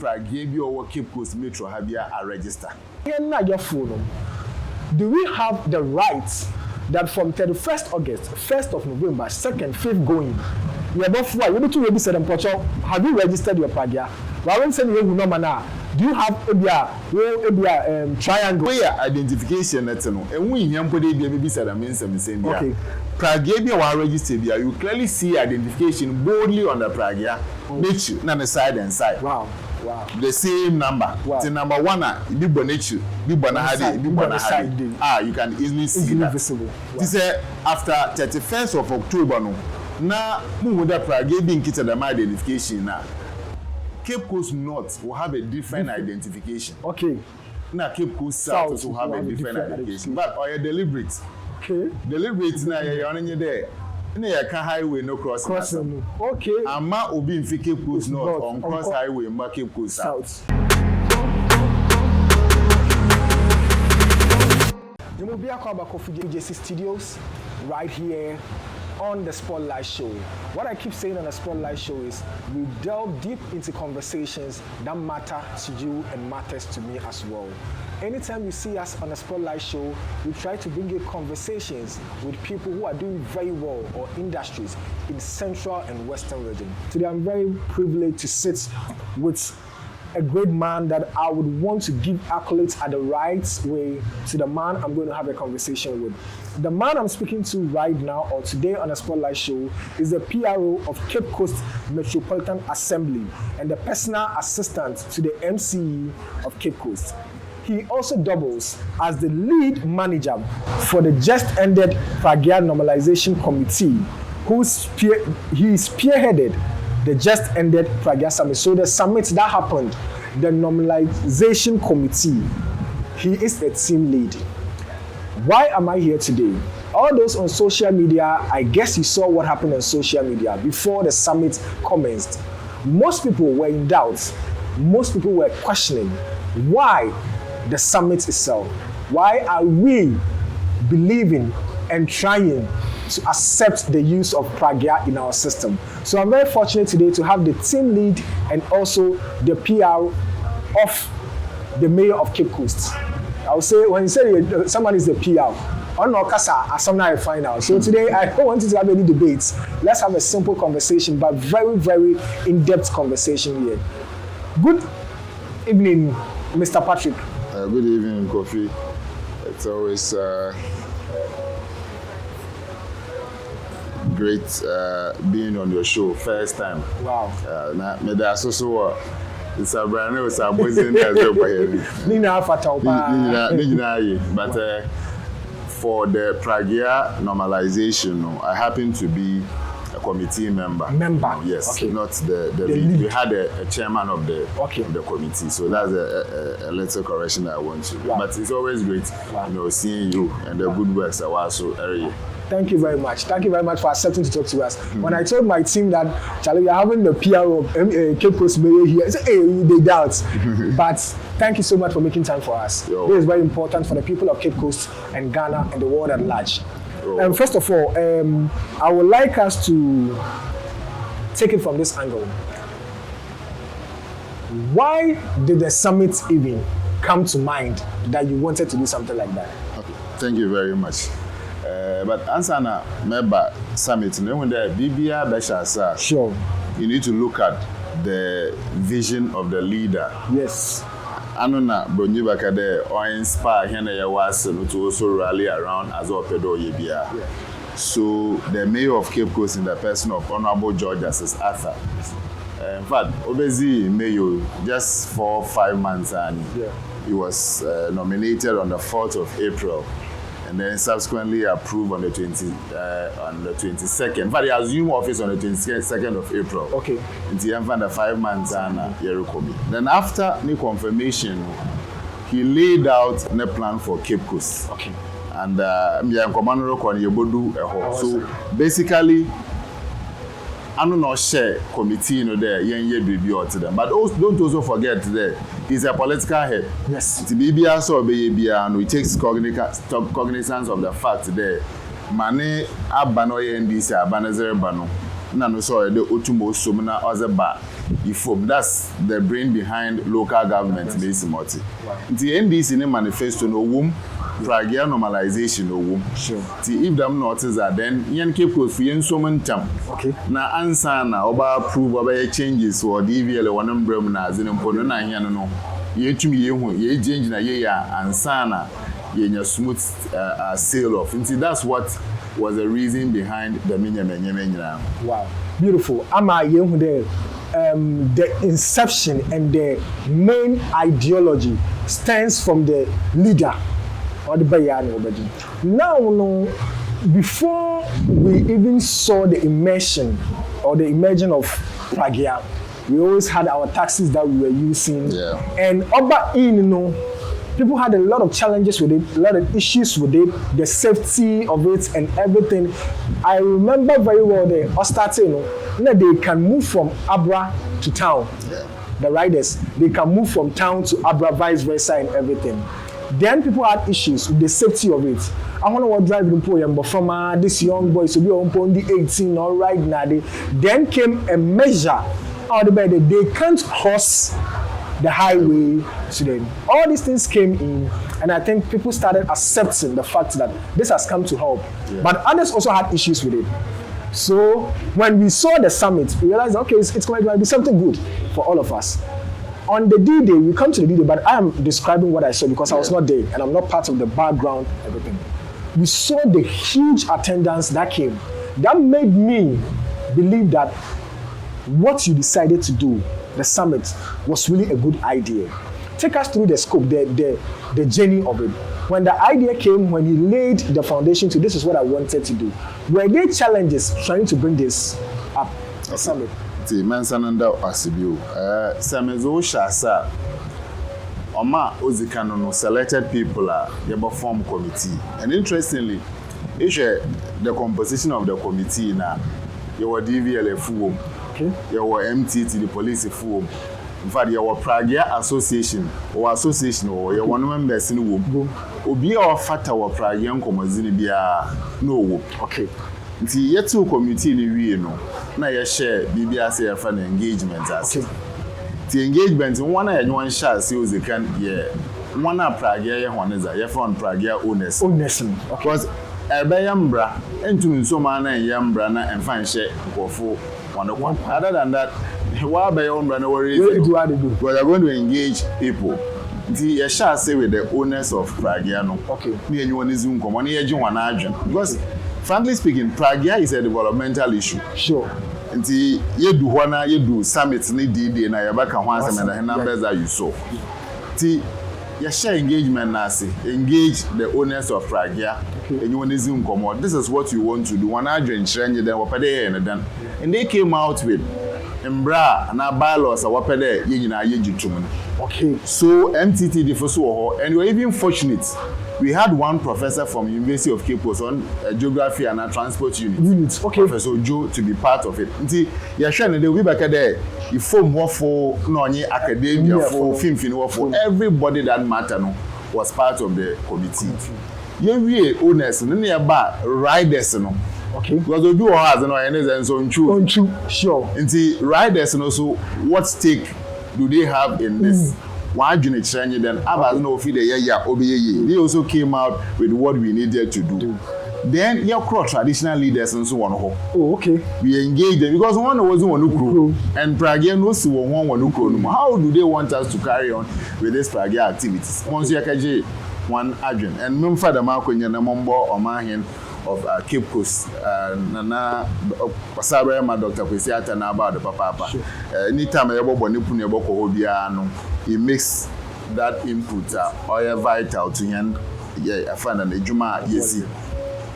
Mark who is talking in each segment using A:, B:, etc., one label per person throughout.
A: Pragia or Cape Coast Metro have a register.
B: Do we have the rights that from 31st August, 1st of November, 2nd, 5th going? We are both four. We to register them. Have you registered your Pragia? Do you have a triangle?
A: We are identification that's no. And we here put it baby said I mean some same.
B: Okay.
A: Pragia was registered here. You clearly see identification boldly on the Pragia. Nature, not the side and side.
B: Wow. Wow.
A: The same number.
B: Wow.
A: The number one, be bonature, be bonahadi, be bonahadi. Ah, you can easily see
B: easily
A: that.
B: Visible. Wow.
A: This after 31st of October, no. Now, move the Pragia being kitted the identification now. Cape Coast North will have a different identification.
B: Okay.
A: Now Cape Coast South will have a different identification. But are you deliberate?
B: Okay.
A: Deliberate now you're on your there. You can highway no crossing.
B: Okay.
A: Ama obi in Cape Coast North on cross highway ma Cape Coast South.
B: You will be a JC Studios right here on the Spotlight Show. What I keep saying on the Spotlight Show is we delve deep into conversations that matter to you and matters to me as well. Anytime you see us on the Spotlight Show, we try to bring you conversations with people who are doing very well or industries in Central and Western region. Today I'm very privileged to sit with a great man that I would want to give accolades at the right way to the man I'm going to have a conversation with. The man I'm speaking to right now or today on the Spotlight Show is the PRO of Cape Coast Metropolitan Assembly and the personal assistant to the MCE of Cape Coast. He also doubles as the lead manager for the just ended Pragia Normalization Committee, he spearheaded the just ended Pragia Summit. So the summit that happened, the Normalization Committee, he is the team lead. Why am I here today? All those on social media, I guess you saw what happened on social media before the summit commenced. Most people were in doubt. Most people were questioning why the summit itself. Why are we believing and trying to accept the use of Pragia in our system? So I'm very fortunate today to have the team lead and also the PR of the mayor of Cape Coast. I would say when you say someone is the PR, on Okasa, as some I find out. So today I don't want you to have any debates. Let's have a simple conversation, but very, very in-depth conversation here. Good evening, Mr. Patrick.
A: Good evening, Kofi. It's always great being on your show. First time.
B: Wow.
A: It's a brand new, it's a business as but for the Pragia normalization, I happen to be a committee member. Yes, okay. Not the lead. We had a chairman of the committee, so that's a little correction that I want to. Wow. But it's always great, seeing you and the good works that were so area.
B: Thank you very much. Thank you very much for accepting to talk to us. When I told my team that, Charlie, we are having the PR of Cape Coast Mayor here, I said, hey, they doubt. But thank you so much for making time for us. Yo. This is very important for the people of Cape Coast and Ghana and the world at large. And first of all, I would like us to take it from this angle. Why did the summit even come to mind that you wanted to do something like that?
A: Okay. Thank you very much. But answer na member summit, when the BBA Beshasa,
B: sure,
A: you need to look at the vision of the leader.
B: Yes.
A: Anona Bronyibaka there or inspire Hene was to also rally around as well pedo yebia. So the mayor of Cape Coast in the person of Honorable George Justice Arthur. In fact, obviously mayor just 4 or 5 months and he was nominated on the 4th of April. And then subsequently approved on the 22nd. But he assumed office on the 22nd of April.
B: Okay.
A: Until he had 5 months and then after the confirmation, he laid out a plan for Cape Coast.
B: Okay.
A: And so basically, I don't know share committee there, but also, don't also forget that he's a political head.
B: Yes.
A: The BBA so and we take cognizance of the fact that Mane Abano NDC Abanazere Bano. Nano so the Utumo Sumina Ozeba IFOM. That's the brain behind local government based multi. The NDC in manifesto no womb, Pragia normalization no womb.
B: Sure.
A: If them notice that, then yen keep close for yen so many time.
B: Okay.
A: Na answer na oba approve oba changes or DVL one umbrella na as in important na here no. Ye to me ye change na ye ya answer na ye smooth sale off. And see that's what was the reason behind the menya.
B: Wow, beautiful. Ama yehu the inception and the main ideology stems from the leader or the Bayani Obedi. Now, no, before we even saw the immersion or the emergence of Pragya, we always had our taxis that we were using.
A: Yeah.
B: And Oba in, people had a lot of challenges with it, a lot of issues with it, the safety of it and everything. I remember very well the Ostate, they can move from Abra to town.
A: Yeah.
B: The riders, they can move from town to Abra, vice versa and everything. Then people had issues with the safety of it. I want to what driving but from this young boy to be on the 18 or right now. Then came a measure out of the they can't cross the highway to them. All these things came in, and I think people started accepting the fact that this has come to help. Yeah. But others also had issues with it. So when we saw the summit, we realized, okay, it's going to be something good for all of us. On the D-Day, we come to the D-Day, but I am describing what I saw because I was not there, and I'm not part of the background, everything. We saw the huge attendance that came. That made me believe that what you decided to do, the summit, was really a good idea. Take us through the scope, the journey of it. When the idea came, when you laid the foundation to this is what I wanted to do, were there challenges trying to bring this up, the summit?
A: The Mansananda Asibio, Samezo Shasa, Oma Ozikano selected people are the form committee. And interestingly, the composition of the committee now, you were DVL full, okay. You were MTT, the police full. In fact, you were Pragia Association or you one members in the womb. Obi or Fata or Pragian Comazini be no. Okay. The yet two committee in the no. Now you share BBS for engagement as the engagement in one shall see they can one up Pragia one is a from Pragia owners. Because a bayambra and to so man and yambrana and fine share for one. Other than that, why by own brand worries because they're going to engage people. The shall say with the owners of Pragiano. Okay. Me and you on Zoom come on here, because frankly speaking, Pragia is a developmental issue. Sure. And you do one, you do summits need D and I back and once and the numbers that you saw. You share engagement, Nasi. Engage the owners of Pragia. Okay. And you want to Zoom come on. This is what you want to do. One agent, then wapade and then. And they came out with Embra and our bylaws are wapade yin. Okay. So MTT the first and we're even fortunate. We had one professor from University of Cape Coast on geography and transport unit. Okay. Professor Joe to be part of it. Until you're sharing the way back there, you form more for no academia for film for everybody that matter no was part of the committee. We owners and nearby riders no. Okay. Because we do has no and so true. Sure. Until riders and also what stake do they have in this? Why didn't it change then? Others no feel the they also came out with what we needed to do. Then your cross traditional leaders and so on. Oh, okay. We engaged them because one wasn't one who and Pragia knows one who how do they want us to carry on with this Pragia activities? Once you can one agent and Mumfa the Marco in Yanamombo or Mahin of Cape Coast, Nana Pasabra, my Dr. Kwesiata, na about the Papa. Anytime I ever want to put your book Obiano, he makes that input or vital to him. Yeah, I find an Juma, yes.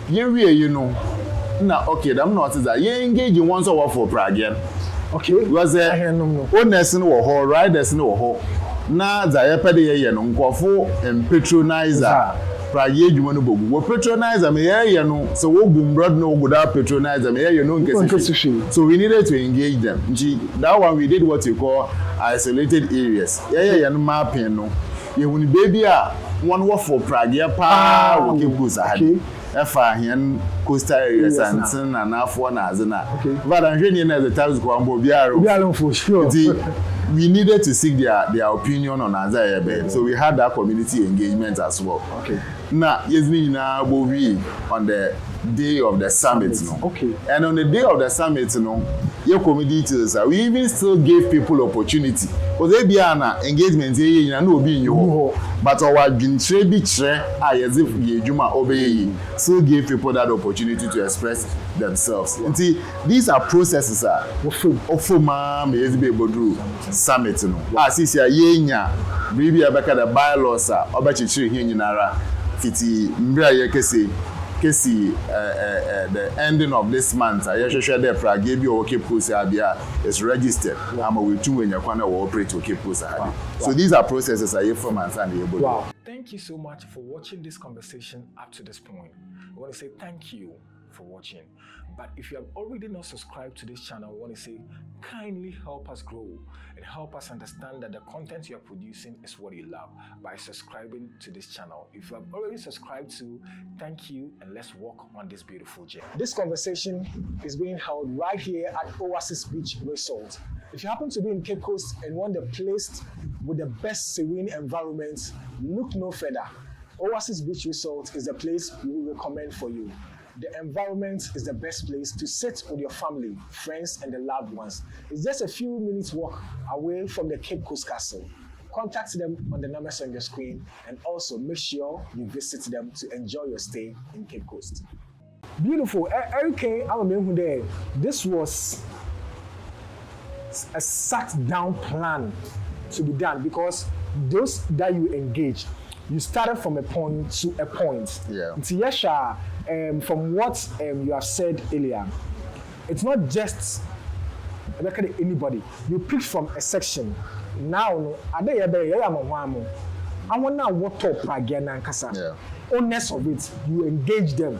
A: You know, now, okay, I'm not that you engage in once over for Pragian. Okay, was there owners in war, riders in war. Now, the Epidea and Unquafo and patronizer. Pragia Jumanobo. We patronize them here, you know. So we boom broad no without patronize them here, you know. So we needed to engage them. That one we did what you call isolated areas. Yeah, mapping no. You when baby one word for Pragia pa wo Cape Coast ahadi efa hien coastal areas and afọ na azena but anhwe na the times ko ambo biaro
B: for sure.
A: We needed to seek their opinion on Azaya, so we had that community engagement as well.
B: Okay.
A: Now, yes, we on the day of the summit. No?
B: Okay.
A: And on the day of the summit, your community we even still gave people opportunity. Because they be an engagement, no be in your but our been as if Juma obey, still give people that opportunity to express themselves. And see, these are processes summit no asisi ayenya bribi abaka the bylaws obachichiri here nyinara fiti mbra ye kesi the ending of this month ayehwehwe the Pragia bi o Cape Coast abia is registered ama we too when yakwana we operate o Cape Coast ahadi. So these are processes aye from and able.
B: Wow. Thank you so much for watching this conversation up to this point. I want to say thank you for watching. But if you have already not subscribed to this channel, I want to say kindly help us grow and help us understand that the content you are producing is what you love by subscribing to this channel. If you have already subscribed to, thank you, and let's walk on this beautiful journey. This conversation is being held right here at Oasis Beach Resort. If you happen to be in Cape Coast and want the place with the best serene environment, look no further. Oasis Beach Resort is the place we will recommend for you. The environment is the best place to sit with your family, friends, and the loved ones. It's just a few minutes walk away from the Cape Coast Castle. Contact them on the numbers on your screen and also make sure you visit them to enjoy your stay in Cape Coast. Beautiful. Okay, I'm there. This was a sat down plan to be done because those that you engage, you started from a point to a point.
A: Yeah.
B: Yesha, from what you have said earlier, it's not just anybody. You pick from a section. Now, I want now what top Pragia Nankasa. Owners of it, you engage them.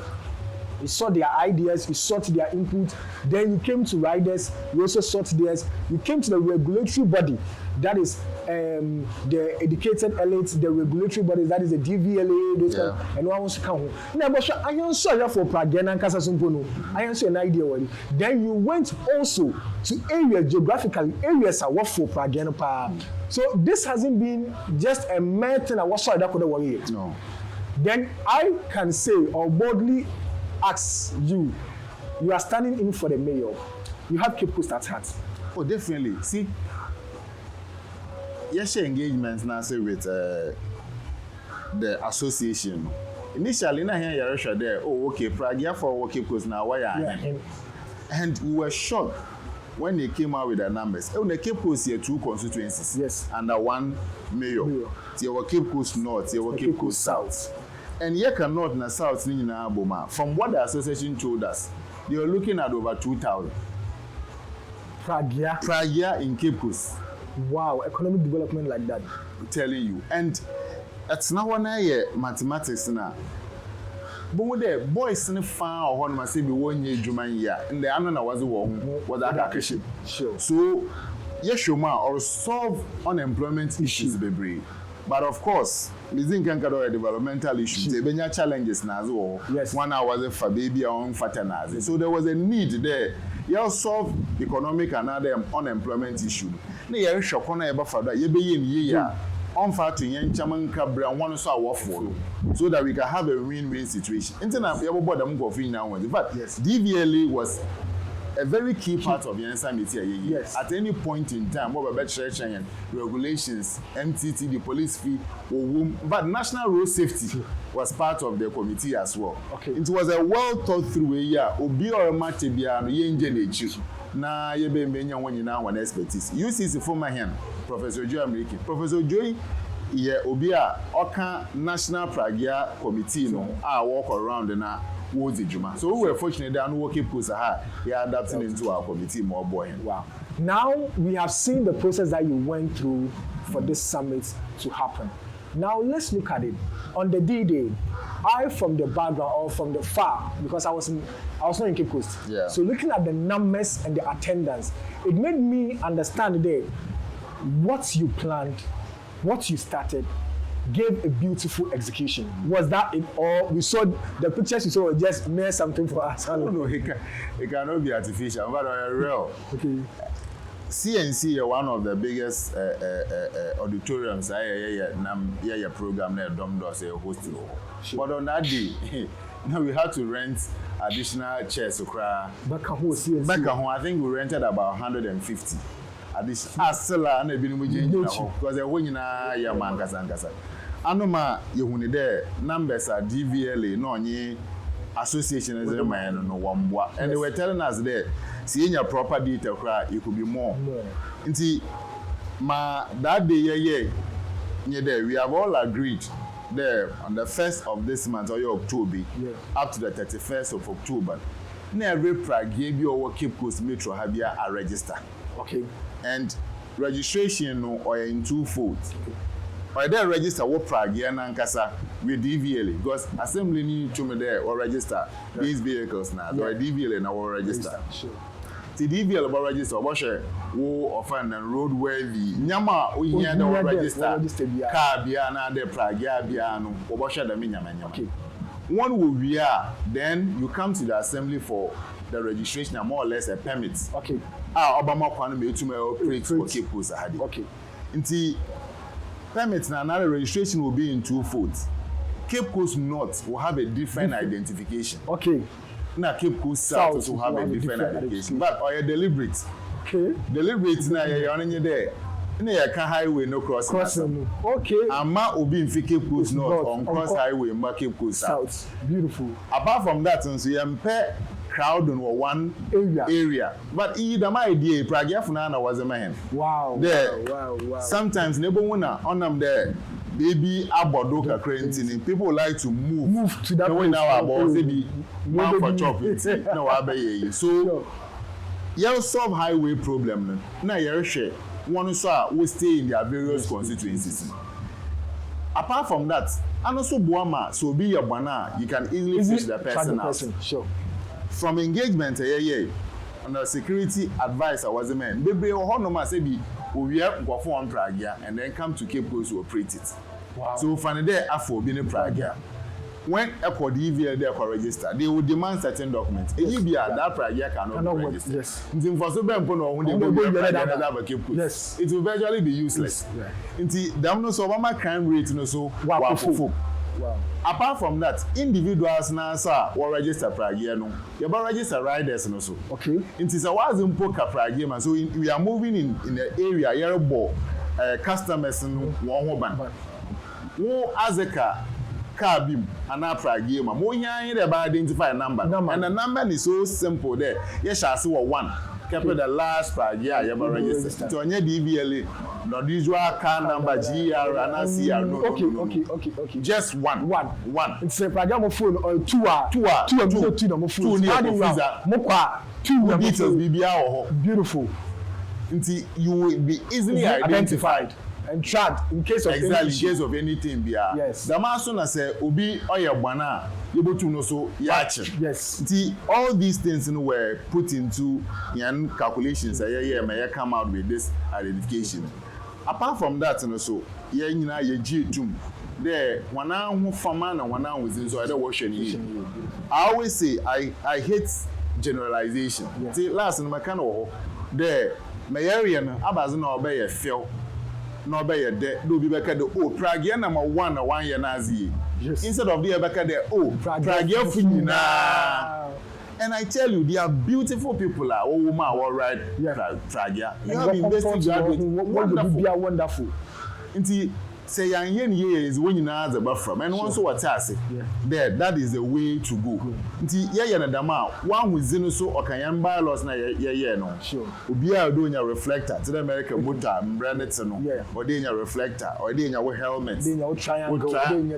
B: You saw their ideas, you sought their input, then you came to riders, you also sought theirs, you came to the regulatory body, that is the educated elites, the regulatory bodies, that is the DVLA, those kind, and one wants to come home. Now, but I am sorry for Pragia and Casa Sumpono. I am an idea already. Then you went also to areas, geographically, areas are what for Pragia. So this hasn't been just a mere thing I was sorry that could have worried.
A: No.
B: Then I can say or boldly ask you, you are standing in for the mayor. You have Cape Coast at heart.
A: Oh, definitely. See, yes, engagements now say with the association. Initially, na here you're there. Oh, okay, Pragia for Cape Coast now. Why are you? And we were shocked when they came out with the numbers. Oh, the Cape Coast here 2 constituencies.
B: Yes.
A: Under 1 mayor. There were Cape Coast North. There were Cape Coast South. And Yeka North and South from what the association told us, they were looking at over 2,000. Pragia in Cape Coast.
B: Wow, economic development like that.
A: I'm telling you. And it's not one mathematics now. But with the boys in the farm or one must be 1 year Juman year, and the other was that
B: Sure.
A: So, yes, or solve unemployment issues, baby. But of course, we think a developmental issues. There are challenges now.
B: Yes.
A: 1 hour for baby on fatanazi. So there was a need there. You solve economic and other unemployment issue. You are shocked on a for that. You be in year. On fat in Chaman Cabra, one so so that we can have a win-win situation. Internet, everybody I'm going now. In fact, DVLA was a very key part of the answer media.
B: Yes.
A: At any point in time, what about church and regulations, MTT, the police fee, but national road safety was part of the committee as well.
B: Okay.
A: It was a well thought through a year. Obi or match na ye be menya woni na one expertise. UCC former hand, Professor Joy American. Professor Joy ye obi a oka National Pragia Committee no a walk around na wo di juma. So we were fortunate that no working post he adapting into our committee more boy.
B: Wow. Now we have seen the process that you went through for this summit to happen. Now let's look at it. On the D-Day, I from the background or from the far, because I was not in Cape Coast.
A: Yeah.
B: So looking at the numbers and the attendance, it made me understand today what you planned, what you started, gave a beautiful execution. Was that it, or we saw the pictures you saw were just mere something for us?
A: No, it cannot be artificial, but real.
B: Okay.
A: CNC is one of the biggest auditoriums. Program there, Domdos hosting. But on that day, now we had to rent additional chairs.
B: Back home,
A: I think we rented about 150. Because Anoma Yehuni there, numbers are DVLA, no any association as a man no one. And they were telling us there, seeing your proper detail cry, it could be more. Inti that day, there we have all agreed there on the 1st of this month or October up to the 31st of October. Every Pragia or Cape Coast Metro have a register.
B: Okay.
A: And registration or in two folds. Or they register what Pragia and Ankasa with DVLA because assembly need to me there or register these vehicles now. Or DVLA now or register.
B: Sure.
A: The DVLA about register, what share war offend and roadworthy. Nyama we hear the register car biana de Pragia biano or what share the minyama.
B: Okay.
A: One will be then you come to the assembly for the registration and more or less a permit.
B: Okay.
A: Obama kwanu me to me operate for Cape Coast ahadi.
B: Okay.
A: Nti permits na another registration will be in two folds. Cape Coast North will have a different identification.
B: Okay.
A: Na Cape Coast South will have a different identification. But or deliberate.
B: Okay.
A: Deliberate na you only there. Na ya ka highway no crossing.
B: Okay.
A: Ama obi in Cape Coast North on cross highway ma Cape Coast South.
B: Beautiful.
A: Apart from that, so you pair crowd in one area. But the my idea, Pragia Funana was a man.
B: Wow.
A: There.
B: Wow.
A: Sometimes neighbor on them there. Baby Abodoka Crentin. People like to move
B: to that
A: way now about the man for chopping. No, I so you solve highway problem. Now you share. One saw will stay in their various constituencies. Apart from that, and also Buama, so be your banana, you can easily fish the person out.
B: Sure.
A: From engagement, and the security advisor was a man. Baby, or Honoma say we have go for one Pragia and then come to Cape Coast to operate it.
B: Wow.
A: So find there after being a Pragia. When a DVL there for register, they will demand certain documents. Yes. That Pragia cannot be registered.
B: Yes.
A: Yes. It will virtually be useless. Yes. The so crime rate so wow. Apart from that, individuals now sir or register Pragia no. You about register riders no so.
B: Okay.
A: It is a was in poker Pragia man. So we are moving in the area here customers no one ban. Wo azeka car beam and a Pragia ma. Mo yan the identify number. And the number is so simple there. Yes, I see one. Kept the last Pragia you about register. To any DVLA. No usual car number GR and CR no.
B: Okay.
A: Just one.
B: It's a Pragia phone or two no phone. Two
A: details BBR.
B: Beautiful.
A: You will be easily identified
B: and tracked in case of
A: anything.
B: Yes.
A: The man soon as say obi oya bana able to know so yachi.
B: Yes.
A: All these things were put into calculations. May come out with this identification. Apart from that, so there one farmer and one within so I don't wash any. I always say I hate generalization. Yeah. See, last in my kind of there, my area abazin obey a feel. No be a de do be back at the Pragia number 1 year Nazi. Yes. Instead of the back at the Pragia Finina. And I tell you, they are beautiful people. All right, Pragia. You have invested
B: wonderful.
A: Say young years when you know the from and once what task there that is the way to go. One with Zenoso or Kayan bylaws na no.
B: Sure.
A: Ubia doing a reflector to the American motor branded or doing a reflector or doing your helmets.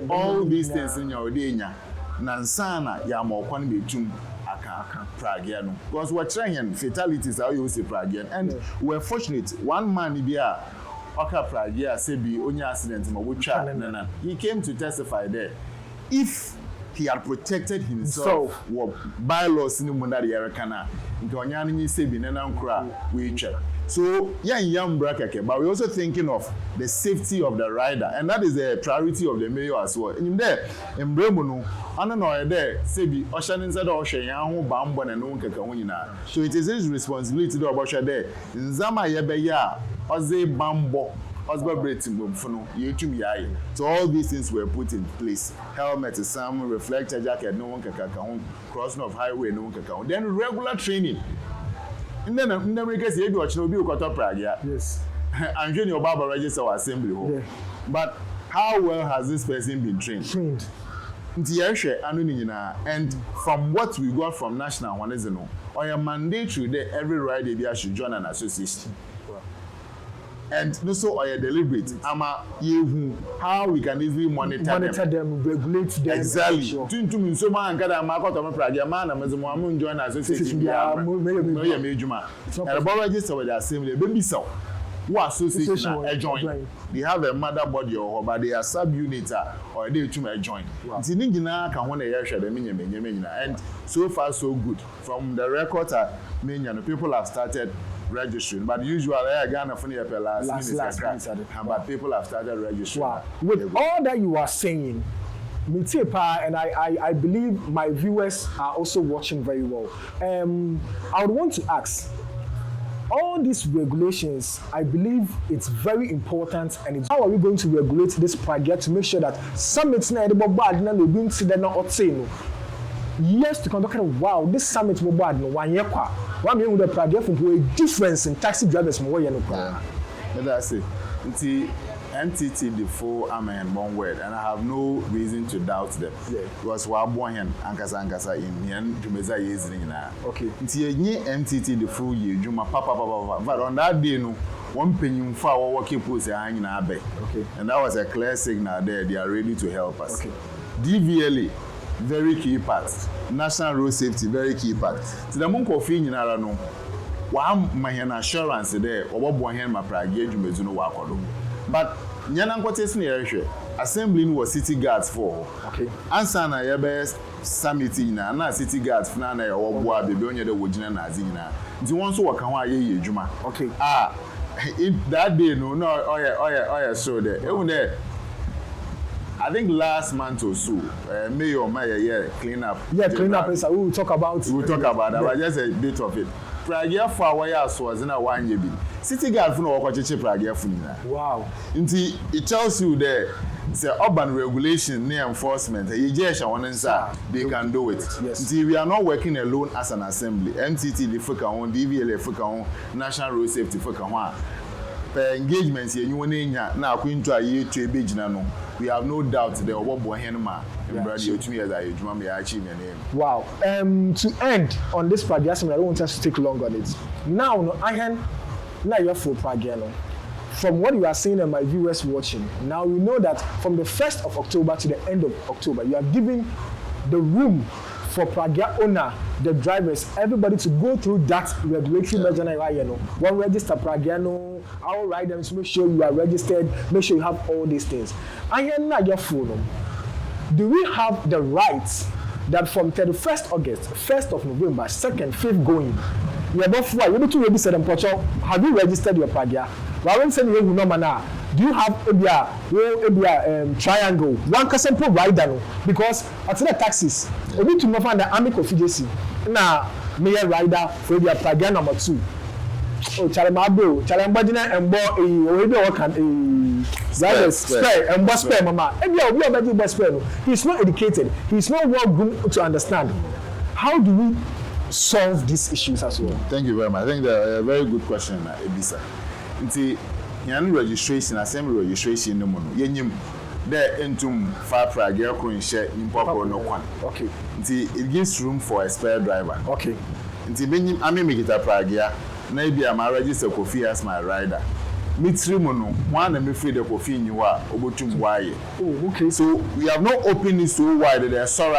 A: All these things in your denya. Nansana Yamo Kwan be tum aka Pragia no. Because we're trying fatalities how you say Pragia and we're fortunate one man be Oka Pragia Sebi only accident ma he came to testify there. If he had protected himself what bylaws in the Mundari Arakana, into Onyani Sebi Nenankra we check. So young bracket, but we're also thinking of the safety of the rider, and that is the priority of the mayor as well. In there, in Bremuno, I don't know there, Sebi, Ocean inside Ocean, Yahu Bambo and Nunka. So it is his responsibility to about there. Zama Yebeya, Oze Bambo. So all these things were put in place. Helmet, some reflector jacket, no one can crossing of highway, no one can. Then regular training. And then in America, you watch no be Pragia.
B: Yes.
A: I'm doing your barber register assembly home. Yeah. But how well has this person been trained? And from what we got from national one is no, or a mandatory that every rider should join an association. And so I deliberate. How we can easily monitor them,
B: regulate them.
A: Exactly. To so man can Pragia man and join association. And about register with the assembly, baby so. What association join? They have a mother body or but they are sub-units or they to join. And so far so good. From the record, people have started registering, but usually I Ghana for the last minute, but people have started registering.
B: Wow. With all that you are saying, and I believe my viewers are also watching very well. I would want to ask, all these regulations, I believe it's very important, and how are we going to regulate this Pragia to make sure that summits na the bad na no going to no yes to come wow, this summit will bad no 1 year kwa. One mean with the Pragia for a difference in taxi drivers more no kwa.
A: That's it. NTT the full amen one word, and I have no reason to doubt them. Yeah. Because we are born here ankasa in here to meza yezini na.
B: Okay.
A: Nti NTT the full year juma papa. But on that day no, one penny for our working post hanging abe.
B: Okay.
A: And that was a clear signal there. They are ready to help us.
B: Okay.
A: DVLA, very key part. National road safety, very key part. To the monk of Finara no, one my assurance there, or what my Pragia Jumezuno Wakodo. But Nyanankotes near assembly was city guards for.
B: Okay.
A: Ansana Yabes Summitina, na city guards, Fnana or Boa, Bibonia, the Wojina Nazina. The ones who are Kawaii Juma.
B: Okay.
A: That day, no, so there. I think last month or so, Mayor, clean up.
B: Yeah, clean up is we will talk about.
A: We will talk about that, but just a bit of it. Pragia for our was in a 1 year. City guard for no Pragia for
B: wow.
A: It tells you there, it's an urban regulation near enforcement. They can do it.
B: Yes.
A: We are not working alone as an assembly. MTT, the Fuka, DVLA, Fuka, National Road Safety, Fuka. Per engagements here, you want now going to a year to a big nano. We have no doubt there are what Bohenma and Brady 2 years I may achieve your name.
B: Wow. To end on this Pragia, I don't want us to take long on it. Now, I can now you're full Pragia. From what you are seeing and my viewers watching, now we know that from the 1st of October to the end of October, you are giving the room for Pragia owner, the drivers, everybody to go through that regulatory measure. One register Pragia, our riders, make sure you are registered, make sure you have all these things. I am not your phone. Do we have the rights that from 31st August, 1st of November, 2nd, 5th going, you are not able to register them? Have you registered your Pragia? Do you have a triangle? One person rider because at the taxis, we need to find the army confederacy. Now, mayor rider for the Pragia number 2. Oh, Chalamabo, Chalambadina and spare and spare, mama. And we are better spare. He's not educated. He's not well groomed to understand. How do we solve these issues as well?
A: Thank you very much. I think that's a very good question, Ebisa. Yan registration, assembly registration, no one. Yenim there into far Pragia coin share in Papa no one.
B: Okay.
A: It gives room for a spare driver.
B: Okay.
A: I may make it a Pragia. Maybe I'm a register coffee as my rider. Mitrimono, one and me free the coffee in you are obotum why.
B: Oh, okay.
A: So we have no opening so wide there. Sorry,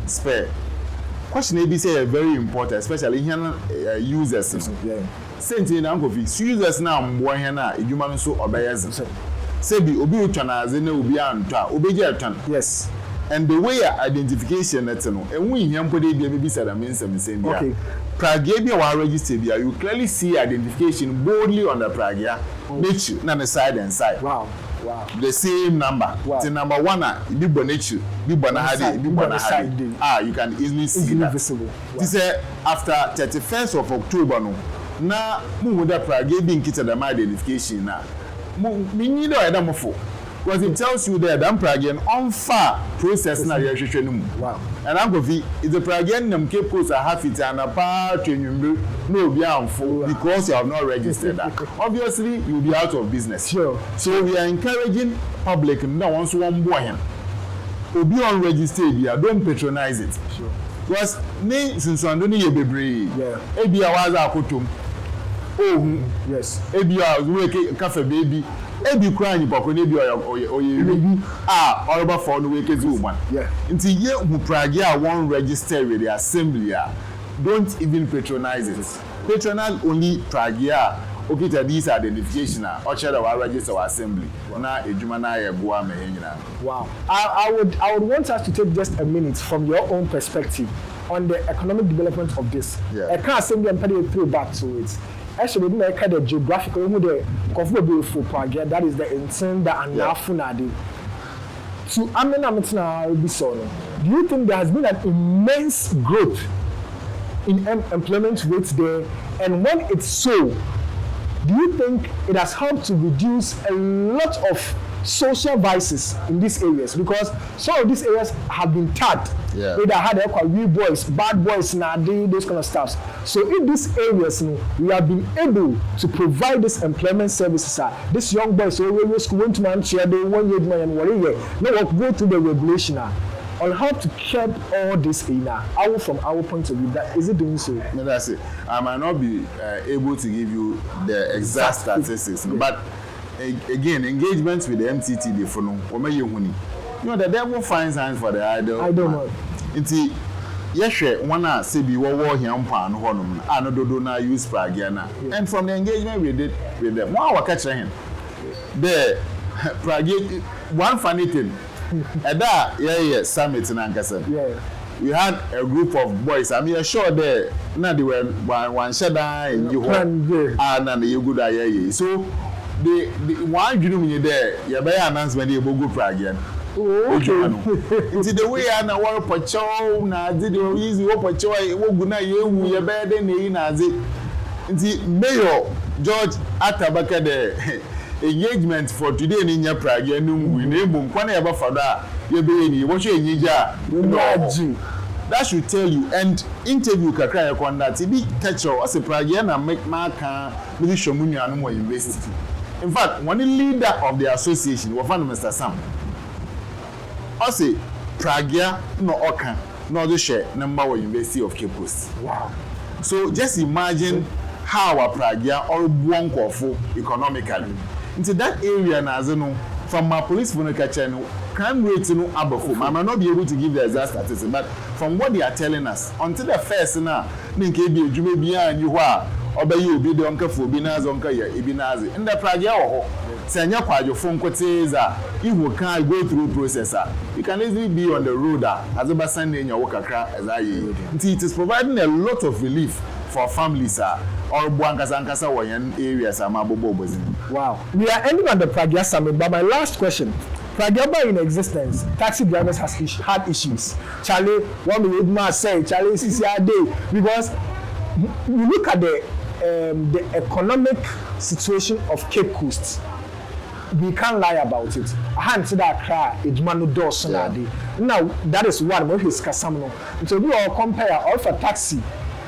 A: spare. Question A B say very important, especially here users.
B: Yeah.
A: Senti na nkofis users na mbo here na edwuma no so obeyes. Say bi obi utwana ze na obi antwa obeje atwan.
B: Yes.
A: And the way identification that's no, and we young body be said I mean some same.
B: Okay.
A: Pragia wa register here, you clearly see identification boldly on the Pragia, nature, not the side and side.
B: Wow. Wow.
A: The same number.
B: Wow.
A: The number one, be bonachu, be bonahadi, be bonahadi. Ah, you can easily see that.
B: Visible. Wow.
A: This after 31st of October, no. Na mu da Pragia being kitted the identification na. Me need no adam for. Because it tells you that I'm Pragian on far process na registration.
B: Wow.
A: And I'm going to the Pragian nam Cape Coast are half it and a part no be full because you have not registered that. Obviously, you'll be out of business.
B: Sure.
A: So we are encouraging public no one so one boy him. To be unregistered, don't patronize it.
B: Sure.
A: Because ne since I don't need a baby.
B: Yeah.
A: Ebi awaza akotom. Oh
B: yes.
A: Ebi a cafe baby. Ebi kura ni pako ne bi oye oraba for no weke zu man.
B: Yeah.
A: Nti ye hu Pragia won register with the assembly don't even patronize it. Patronize only Pragia okita these identification or share our register our assembly. Na ejuma na ye boa me nyina.
B: Wow. I would want us to take just a minute from your own perspective on the economic development of this.
A: Yeah.
B: I can't assembly and pay through back to it. Actually, we make the geographical for Pragia, that is the intent that and nafunadi. To Amenamitna Bisono, do you think there has been an immense growth in employment rates there? And when it's so, do you think it has helped to reduce a lot of social vices in these areas? Because some of these areas have been tagged.
A: Yeah.
B: They had real boys, bad boys, those kind of stuff. So in these areas, we have been able to provide this employment services. These young boys, so we school went to Manchester, they 1 year and 1 year. Now go through the regulation on how to curb all this in from our point of view. That is it doing so?
A: No, that's it. I might not be able to give you the exact statistics, but again, engagements with the MTT, they follow. You know, the devil finds signs for the idol.
B: I don't know.
A: Nti yehwe wana say bi wo here mpa no honom na dodo na use Pragia na. And from the engagement we did with them, one waka kire him. The Pragia one funny thing. Eda yeah summit na nkasa.
B: Yeah.
A: We had a group of boys. I mean, sure there na they were one shada and you na the good yeah. So the one you know there, you buy announcement dey go Pragia.
B: Oh, okay.
A: It's the way I know what pacho na did the easy what pacho wo guna yewu ye be de na yi na zi. Nti Mayor George Atabaka the engagement for today ni nya Pragia no we na embom kwa na ye ba fada ye be ni wo hwe enyija. That should tell you. And interview kakra ye conduct bi teacher as a Pragia na make maka bi shomu nua no university. In fact, one leader of the association was Mr. Sam. I say Pragia no oka no the share number one University of Cape Coast.
B: Wow.
A: So just imagine how a Pragia or Buankofo economically. Into that area na no from my police for no crime rate no above. I might not be able to give the exact statistics, but from what they are telling us, until the first na ninke bi adwuma bia and you are obey obi de onka fo bi na zonka ya ebi na aze. In the Pragia wo senya kwadwofo nkoteza iwo kan go through processor you can easily be on the road as a basan in your work akra as it is providing a lot of relief for families or Buankasa Wayan areas
B: Wow, we are ending on the Pragia summit, but my last question, Pragia in existence, taxi drivers had issues. Charlie, one minute must say Charlie day because we look at the economic situation of Cape Coast. We can't lie about it. I had to that cry, it's manu dos now that is one of his casamno. So we all compare all for taxi,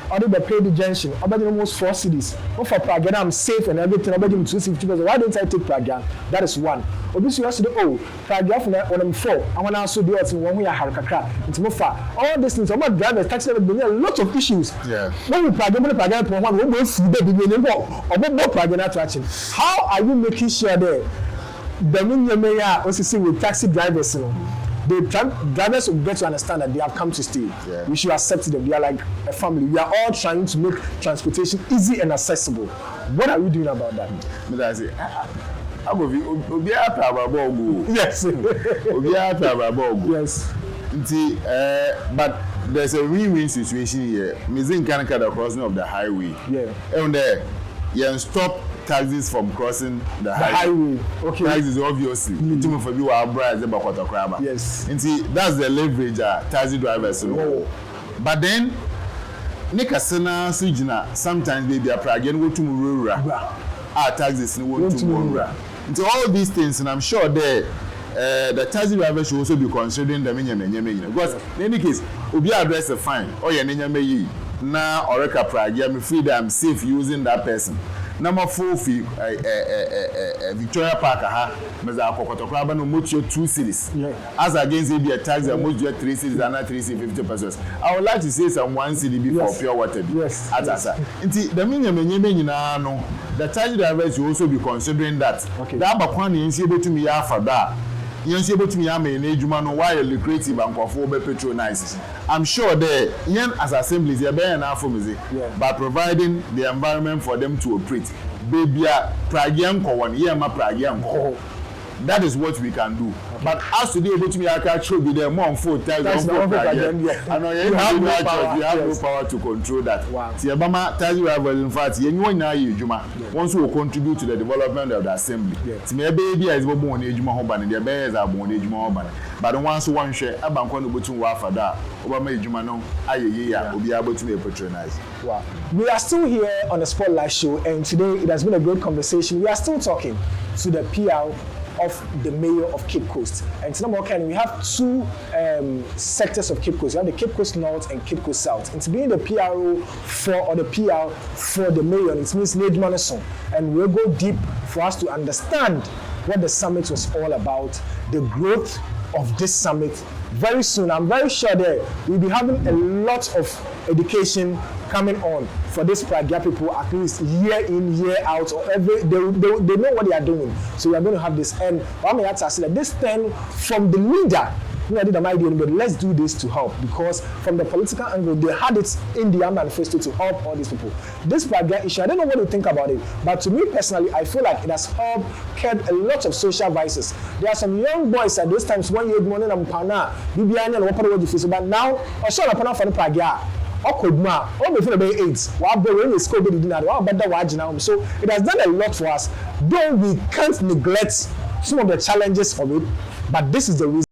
B: or the pay the junction, about almost 4 cities. Or for Pragia, I'm safe and everything, about him 250. Why don't I take Pragia? That is one. Obviously, you have to do Pragia when I'm 4. I want to also do it in 1 way. I have a car. It's more far. All these things, about drivers, taxi drivers, bring a lot of issues.
A: Yeah.
B: When we Pragia, we won't see the beginning or more Pragia attraction. How are you making sure that the mayor also see with taxi drivers, the drivers will get to understand that they have come to stay.
A: Yeah.
B: We should accept them. They are like a family. We are all trying to make transportation easy and accessible. What are we doing about that?
A: Yes.
B: Yes.
A: But there's a win-win situation here. Missing can cut the crossing of the highway.
B: Yeah.
A: And there, you stop taxis from crossing the highway.
B: Okay.
A: Taxis obviously. For you are brides about quarter crab.
B: Yes.
A: That's the leverage taxi drivers.
B: Oh.
A: But then, Nikasana Sujina, sometimes baby a Pragia go to Murura. Taxis no to Murura. Into all these things, and I'm sure the taxi driver should also be considering the minimum. Because in any case, Obi address a fine. Oh, yeah, Ninyame now Oreka Pragia, I'm free that I'm safe using that person. Number 4 fee Victoria Park, Meza Kokotokraba no Mucho 2 cities. As against it be a taxi that most 3 cities and not 350 pesos. I would like to say some 1 city before pure water.
B: Yes.
A: The minimum the taxi drivers will also be considering that.
B: Okay.
A: That Bakwani is able to me for that. You're able to me in Ejumano while lucrative and for patronize. I'm sure that as assemblies they are better enough for music by providing the environment for them to operate. Baby, Pragia one year, my Pragia. That is what we can do. Okay. But as to be able to me, I can show you the more 4 times. I know you have no power. You have no power to control that.
B: Wow.
A: Tiabama tells you in fact, you know you Juma. Once you contribute to the development of the assembly. Me baby is born in Juma Hoban, the bears are born in Juma Hoban. But once one share, I'm going to go to Wafada, Obama Juma no, will be able to be patronized.
B: Wow. We are still here on the Spotlight Show, and today it has been a great conversation. We are still talking to the PR of the mayor of Cape Coast. And today we have 2 sectors of Cape Coast. We have the Cape Coast North and Cape Coast South. And to be the PRO for the PR for the mayor, it means Lady Manison. And we'll go deep for us to understand what the summit was all about, the growth of this summit. Very soon, I'm very sure that we'll be having a lot of education coming on for this Pragia people, at least year in, year out, or they know what they are doing. So we are going to have this. And I'm going to say this thing from the leader. I did an idea, but let's do this to help, because from the political angle, they had it in their manifesto to help all these people. This Pragia issue, I don't know what you think about it, but to me personally, I feel like it has helped curb a lot of social vices. There are some young boys at those times, 1 year morning, and Pana, BBI, and what but now, I saw a Pana for the Pragia. So it has done a lot for us, though we can't neglect some of the challenges of it, but this is the reason.